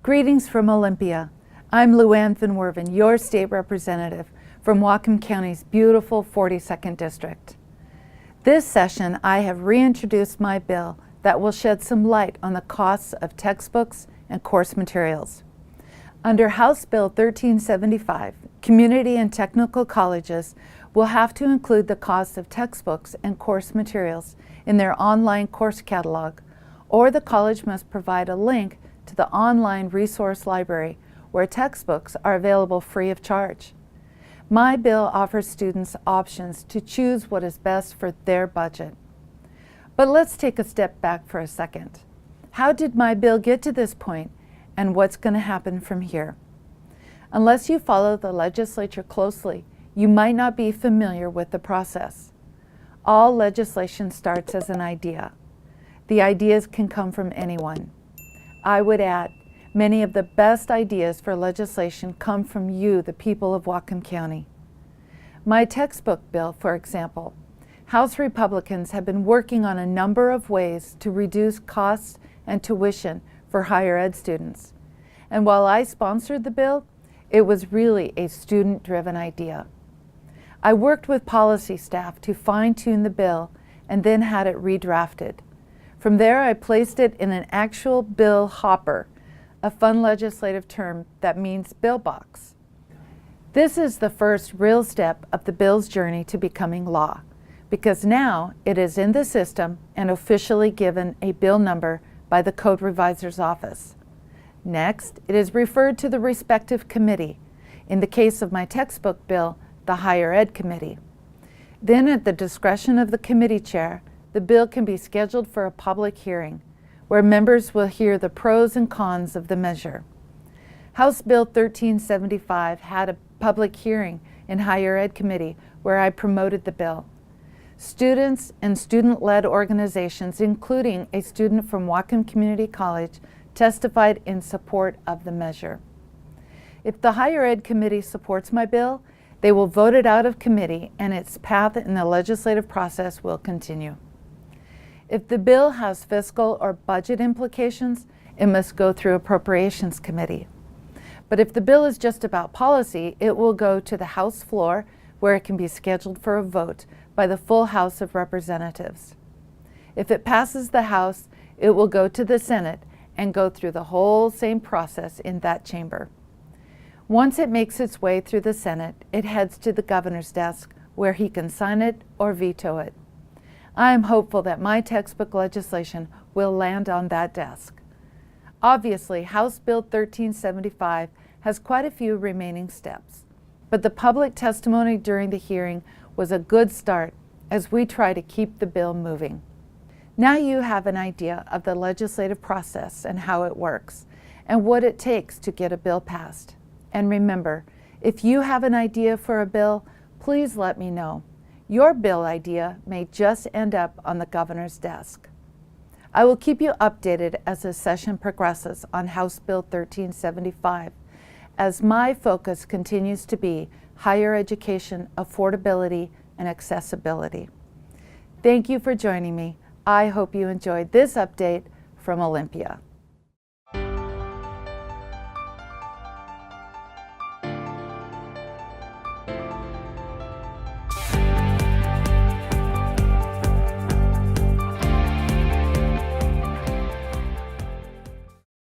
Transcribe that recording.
Greetings from Olympia. I'm Luanne Van Werven, your state representative from Whatcom County's beautiful 42nd District. This session, I have reintroduced my bill that will shed some light on the costs of textbooks and course materials. Under House Bill 1375, community and technical colleges will have to include the cost of textbooks and course materials in their online course catalog, or the college must provide a link to the online resource library where textbooks are available free of charge. My bill offers students options to choose what is best for their budget. But let's take a step back for a second. How did my bill get to this point, and what's going to happen from here? Unless you follow the legislature closely, you might not be familiar with the process. All legislation starts as an idea. The ideas can come from anyone. I would add, many of the best ideas for legislation come from you, the people of Whatcom County. My textbook bill, for example, House Republicans have been working on a number of ways to reduce costs and tuition for higher ed students. And while I sponsored the bill, it was really a student-driven idea. I worked with policy staff to fine-tune the bill and then had it redrafted. From there, I placed it in an actual bill hopper, a fun legislative term that means bill box. This is the first real step of the bill's journey to becoming law, because now it is in the system and officially given a bill number by the Code Revisor's Office. Next, it is referred to the respective committee. In the case of my textbook bill, the Higher Ed Committee. Then, at the discretion of the committee chair, the bill can be scheduled for a public hearing, where members will hear the pros and cons of the measure. House Bill 1375 had a public hearing in Higher Ed Committee where I promoted the bill. Students and student-led organizations, including a student from Whatcom Community College, testified in support of the measure. If the Higher Ed Committee supports my bill, they will vote it out of committee and its path in the legislative process will continue. If the bill has fiscal or budget implications, it must go through Appropriations Committee. But if the bill is just about policy, it will go to the House floor where it can be scheduled for a vote by the full House of Representatives. If it passes the House, it will go to the Senate and go through the whole same process in that chamber. Once it makes its way through the Senate, it heads to the governor's desk where he can sign it or veto it. I am hopeful that my textbook legislation will land on that desk. Obviously, House Bill 1375 has quite a few remaining steps, but the public testimony during the hearing was a good start as we try to keep the bill moving. Now you have an idea of the legislative process and how it works, and what it takes to get a bill passed. And remember, if you have an idea for a bill, please let me know. Your bill idea may just end up on the governor's desk. I will keep you updated as the session progresses on House Bill 1375, as my focus continues to be higher education, affordability, and accessibility. Thank you for joining me. I hope you enjoyed this update from Olympia.